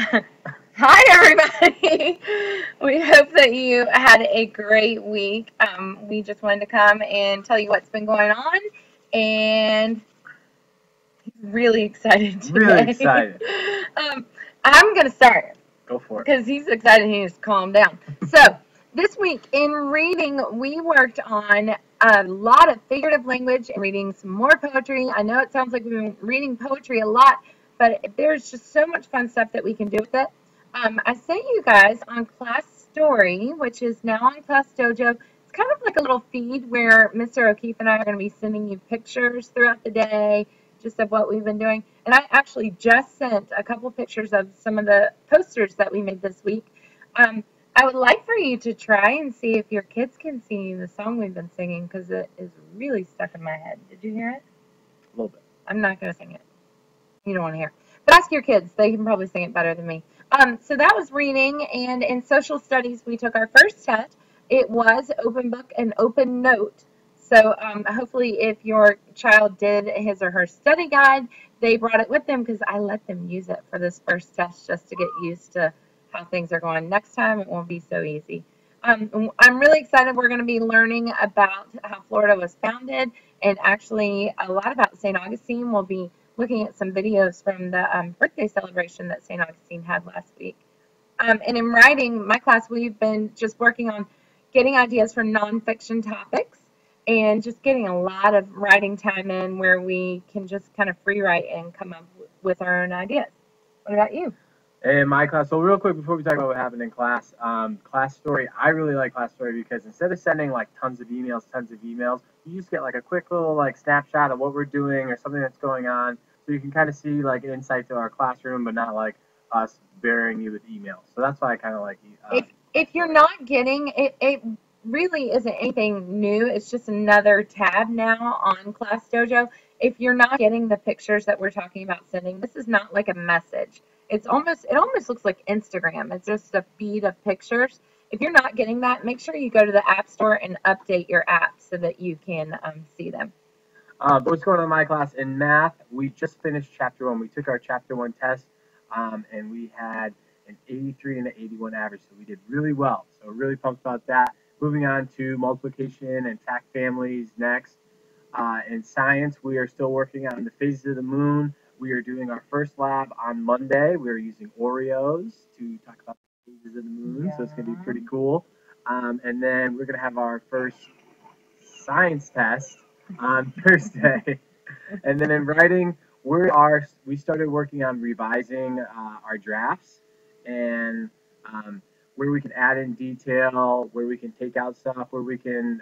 Hi, everybody. We hope that you had a great week. We just wanted to come and tell you what's been going on, and really excited Really today. excited. um, I'm going to start Go for it. because he's excited. He needs to calm down. So, this week in reading, we worked on a lot of figurative language and reading some more poetry. I know it sounds like we've been reading poetry a lot, but there's just so much fun stuff that we can do with it. I sent you guys on Class Story, which is now on Class Dojo. It's kind of like a little feed where Mr. O'Keefe and I are going to be sending you pictures throughout the day, just of what we've been doing. And I actually just sent a couple pictures of some of the posters that we made this week. Um, I would like for you to try and see if your kids can sing the song we've been singing because it is really stuck in my head. Did you hear it? A little bit. I'm not going to sing it. You don't want to hear. But ask your kids. They can probably sing it better than me. So that was reading. And in social studies, we took our first test. It was open book and open note. So hopefully if your child did his or her study guide, they brought it with them because I let them use it for this first test just to get used to how things are going. Next time, it won't be so easy. I'm really excited. We're going to be learning about how Florida was founded and actually a lot about St. Augustine. We'll be looking at some videos from the birthday celebration that St. Augustine had last week. And in writing, my class, we've been just working on getting ideas for nonfiction topics and just getting a lot of writing time in where we can just kind of free write and come up with our own ideas. What about you? In my class, so real quick before we talk about what happened in class, class story, I really like class story because instead of sending like tons of emails, you just get like a quick little like snapshot of what we're doing or something that's going on. So you can kind of see like an insight to our classroom, but not like us burying you with emails. So that's why I kind of like If you're story. not getting it, it really isn't anything new. It's just another tab now on Class Dojo. If you're not getting the pictures that we're talking about sending, this is not like a message. It almost looks like Instagram. It's just a feed of pictures. If you're not getting that, make sure you go to the App Store and update your app so that you can see them. But what's going on in my class in math? We just finished chapter one. We took our chapter one test, and we had an 83 and an 81 average, so we did really well. So we're really pumped about that. Moving on to multiplication and fact families next. In science, we are still working on the phases of the moon. We are doing our first lab on Monday. We are using Oreos to talk about the phases of the moon, so it's going to be pretty cool. And then we're going to have our first science test on Thursday. And then in writing, we started working on revising our drafts and where we can add in detail, where we can take out stuff, where we can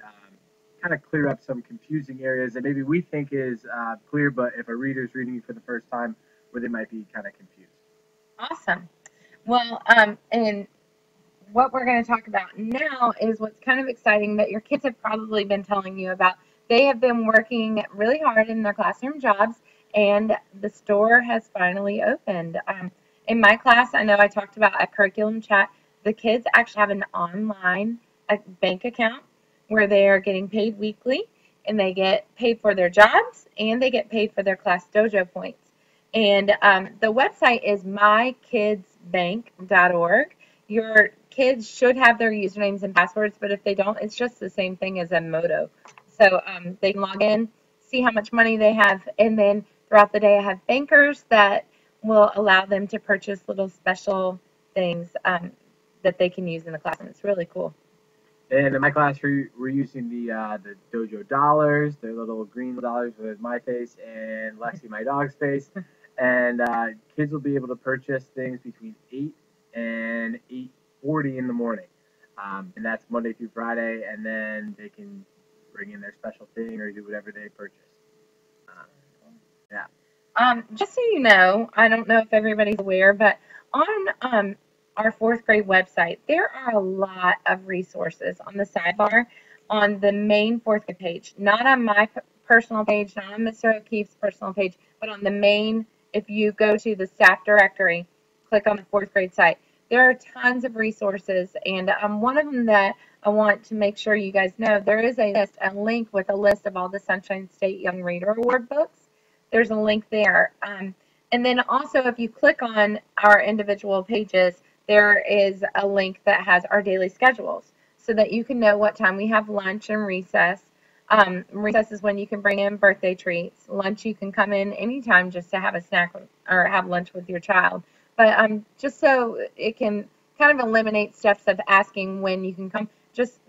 kind of clear up some confusing areas that maybe we think is clear, but if a reader's reading it for the first time, where they might be kind of confused. Awesome. Well, and what we're going to talk about now is what's kind of exciting that your kids have probably been telling you about. They have been working really hard in their classroom jobs, and the store has finally opened. In my class, I know I talked about a curriculum chat. The kids actually have an online bank account where they are getting paid weekly, and they get paid for their jobs and they get paid for their class dojo points. And the website is mykidsbank.org. Your kids should have their usernames and passwords, but if they don't, it's just the same thing as Emoto. So they can log in, see how much money they have, and then throughout the day, I have bankers that will allow them to purchase little special things that they can use in the classroom. It's really cool. And in my class, we're using the Dojo dollars, the little green dollars with my face and Lexi, my dog's face. And kids will be able to purchase things between 8 and 8:40 in the morning, and that's Monday through Friday. And then they can bring in their special thing or do whatever they purchase. Um, yeah. Just so you know, I don't know if everybody's aware, but on our fourth grade website, there are a lot of resources on the sidebar on the main fourth grade page, not on my personal page, not on Mr. O'Keefe's personal page, but on the main. If you go to the staff directory, click on the fourth grade site, there are tons of resources, and one of them that I want to make sure you guys know, there is a link with a list of all the Sunshine State Young Reader Award books. There's a link there. And And then also, if you click on our individual pages, there is a link that has our daily schedules so that you can know what time we have lunch and recess. Recess is when you can bring in birthday treats. Lunch, you can come in anytime just to have a snack or have lunch with your child. But just so it can kind of eliminate steps of asking when you can come, just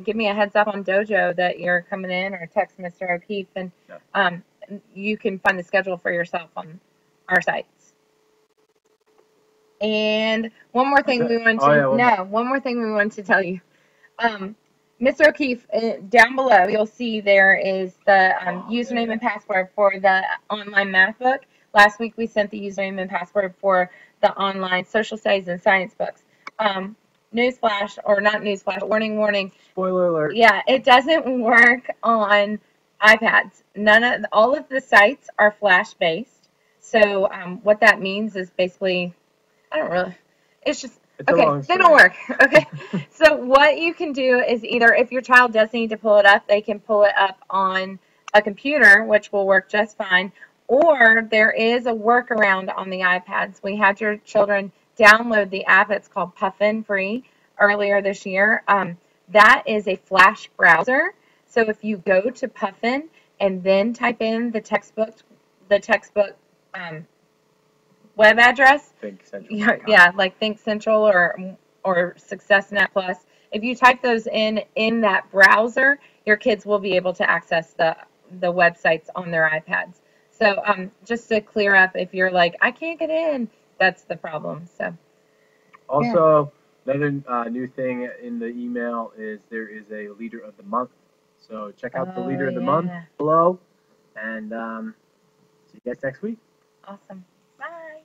give me a heads up on Dojo that you're coming in, or text Mr. O'Keefe, and you can find the schedule for yourself on our sites. And one more thing we wanted to tell you. Mr. O'Keefe, down below, you'll see there is the username and password for the online math book. Last week we sent the username and password for the online social studies and science books. Newsflash, or not newsflash, warning. Spoiler alert. Yeah, it doesn't work on iPads. All of the sites are Flash based. So what that means is basically, it's just, okay, they don't work. Okay, so what you can do is either, if your child does need to pull it up, they can pull it up on a computer, which will work just fine, or there is a workaround on the iPads. We had your children download the app. It's called Puffin Free earlier this year. That is a Flash browser. So if you go to Puffin and then type in the textbook web address, like Think Central or SuccessNet Plus. If you type those in that browser, your kids will be able to access the websites on their iPads. So just to clear up, if you're like, I can't get in, that's the problem. So also, another new thing in the email is there is a Leader of the Month. So check out the Leader of the Month below, and see you guys next week. Awesome. Bye.